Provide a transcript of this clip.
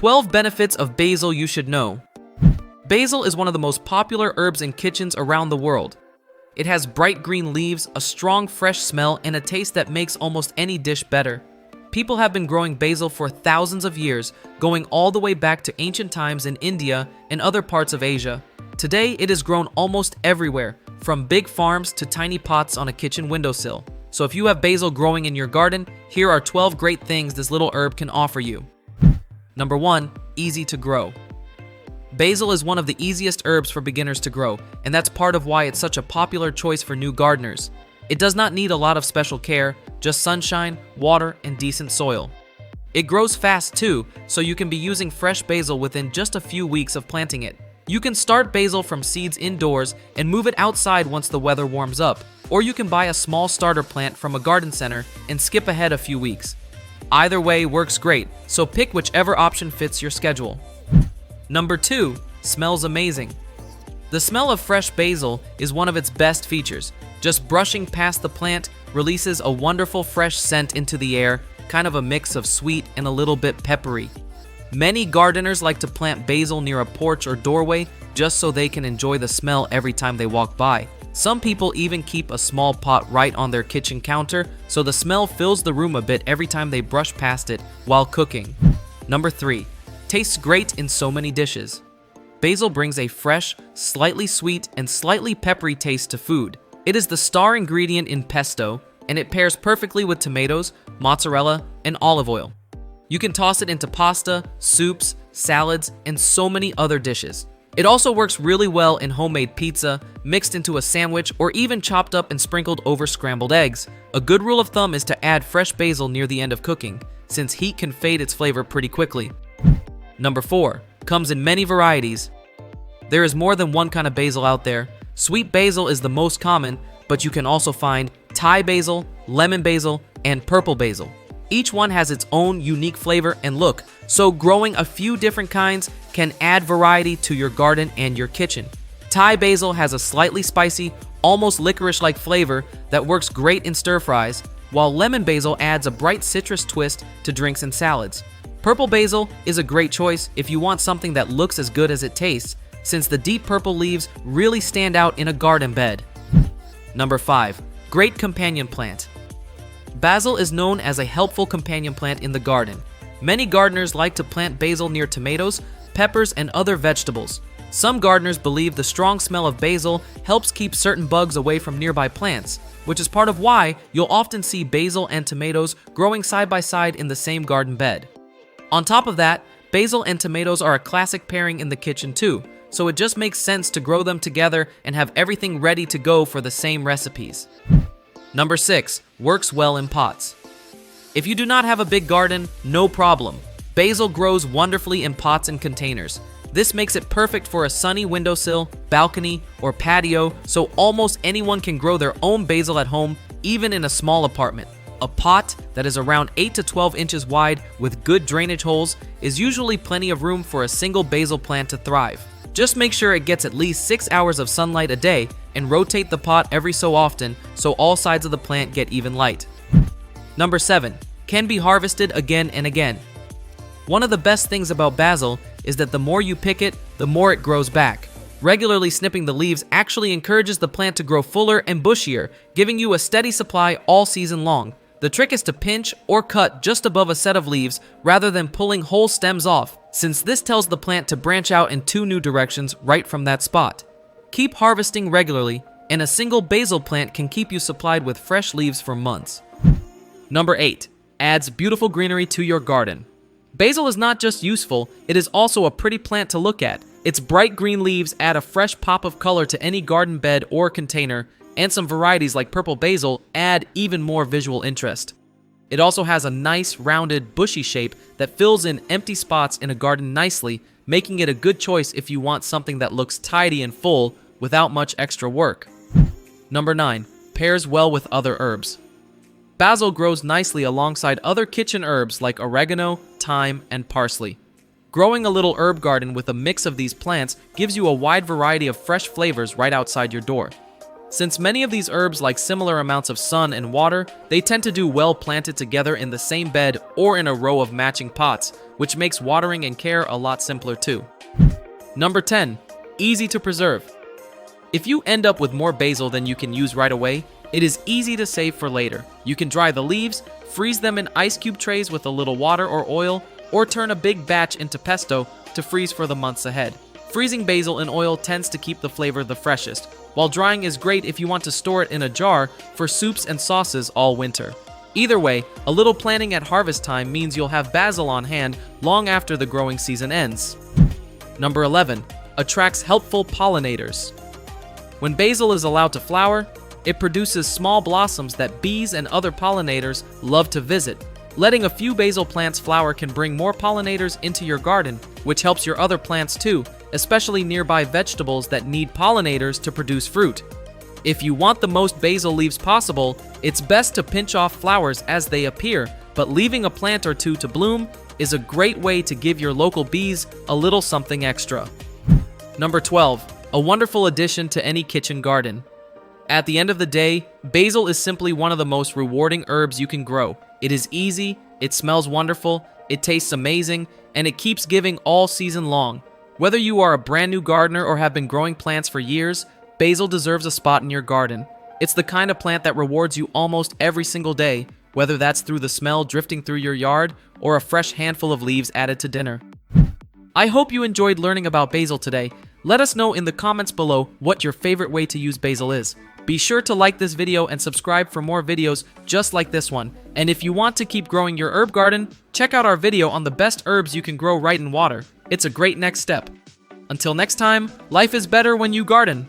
12 benefits of basil you should know. Basil is one of the most popular herbs in kitchens around the world. It has bright green leaves, a strong fresh smell, and a taste that makes almost any dish better. People have been growing basil for thousands of years, going all the way back to ancient times in India and other parts of Asia. Today, it is grown almost everywhere, from big farms to tiny pots on a kitchen windowsill. So if you have basil growing in your garden, here are 12 great things this little herb can offer you. Number 1. Easy to grow. Basil is one of the easiest herbs for beginners to grow, and that's part of why it's such a popular choice for new gardeners. It does not need a lot of special care, just sunshine, water, and decent soil. It grows fast too, so you can be using fresh basil within just a few weeks of planting it. You can start basil from seeds indoors and move it outside once the weather warms up, or you can buy a small starter plant from a garden center and skip ahead a few weeks. Either way works great, so pick whichever option fits your schedule. Number 2. Smells amazing. The smell of fresh basil is one of its best features. Just brushing past the plant releases a wonderful fresh scent into the air, kind of a mix of sweet and a little bit peppery. Many gardeners like to plant basil near a porch or doorway just so they can enjoy the smell every time they walk by. Some people even keep a small pot right on their kitchen counter so the smell fills the room a bit every time they brush past it while cooking. Number 3. Tastes great in so many dishes. Basil brings a fresh, slightly sweet, and slightly peppery taste to food. It is the star ingredient in pesto, and it pairs perfectly with tomatoes, mozzarella, and olive oil. You can toss it into pasta, soups, salads, and so many other dishes. It also works really well in homemade pizza, mixed into a sandwich, or even chopped up and sprinkled over scrambled eggs. A good rule of thumb is to add fresh basil near the end of cooking, since heat can fade its flavor pretty quickly. Number 4. Comes in many varieties. There is more than one kind of basil out there. Sweet basil is the most common, but you can also find Thai basil, lemon basil, and purple basil. Each one has its own unique flavor and look, so growing a few different kinds can add variety to your garden and your kitchen. Thai basil has a slightly spicy, almost licorice-like flavor that works great in stir-fries, while lemon basil adds a bright citrus twist to drinks and salads. Purple basil is a great choice if you want something that looks as good as it tastes, since the deep purple leaves really stand out in a garden bed. Number 5. Great companion plant. Basil is known as a helpful companion plant in the garden. Many gardeners like to plant basil near tomatoes, peppers, and other vegetables. Some gardeners believe the strong smell of basil helps keep certain bugs away from nearby plants, which is part of why you'll often see basil and tomatoes growing side by side in the same garden bed. On top of that, basil and tomatoes are a classic pairing in the kitchen too, so it just makes sense to grow them together and have everything ready to go for the same recipes. Number 6. Works well in pots. If you do not have a big garden, no problem. Basil grows wonderfully in pots and containers. This makes it perfect for a sunny windowsill, balcony, or patio, so almost anyone can grow their own basil at home, even in a small apartment. A pot that is around 8 to 12 inches wide with good drainage holes is usually plenty of room for a single basil plant to thrive. Just make sure it gets at least 6 hours of sunlight a day and rotate the pot every so often so all sides of the plant get even light. Number 7. Can be harvested again and again. One of the best things about basil is that the more you pick it, the more it grows back. Regularly snipping the leaves actually encourages the plant to grow fuller and bushier, giving you a steady supply all season long. The trick is to pinch or cut just above a set of leaves rather than pulling whole stems off, since this tells the plant to branch out in 2 new directions right from that spot. Keep harvesting regularly, and a single basil plant can keep you supplied with fresh leaves for months. Number 8. Adds beautiful greenery to your garden. Basil is not just useful, it is also a pretty plant to look at. Its bright green leaves add a fresh pop of color to any garden bed or container, and some varieties like purple basil add even more visual interest. It also has a nice, rounded, bushy shape that fills in empty spots in a garden nicely, making it a good choice if you want something that looks tidy and full without much extra work. Number 9. Pairs well with other herbs. Basil grows nicely alongside other kitchen herbs like oregano, thyme, and parsley. Growing a little herb garden with a mix of these plants gives you a wide variety of fresh flavors right outside your door. Since many of these herbs like similar amounts of sun and water, they tend to do well planted together in the same bed or in a row of matching pots, which makes watering and care a lot simpler too. Number 10. Easy to preserve. If you end up with more basil than you can use right away, it is easy to save for later. You can dry the leaves, freeze them in ice cube trays with a little water or oil, or turn a big batch into pesto to freeze for the months ahead. Freezing basil in oil tends to keep the flavor the freshest, while drying is great if you want to store it in a jar for soups and sauces all winter. Either way, a little planning at harvest time means you'll have basil on hand long after the growing season ends. Number 11. Attracts helpful pollinators. When basil is allowed to flower, it produces small blossoms that bees and other pollinators love to visit. Letting a few basil plants flower can bring more pollinators into your garden, which helps your other plants too, especially nearby vegetables that need pollinators to produce fruit. If you want the most basil leaves possible, it's best to pinch off flowers as they appear, but leaving a plant or two to bloom is a great way to give your local bees a little something extra. Number 12. A wonderful addition to any kitchen garden. At the end of the day, basil is simply one of the most rewarding herbs you can grow. It is easy, it smells wonderful, it tastes amazing, and it keeps giving all season long. Whether you are a brand new gardener or have been growing plants for years, basil deserves a spot in your garden. It's the kind of plant that rewards you almost every single day, whether that's through the smell drifting through your yard or a fresh handful of leaves added to dinner. I hope you enjoyed learning about basil today. Let us know in the comments below what your favorite way to use basil is. Be sure to like this video and subscribe for more videos just like this one. And if you want to keep growing your herb garden, check out our video on the best herbs you can grow right in water. It's a great next step. Until next time, life is better when you garden.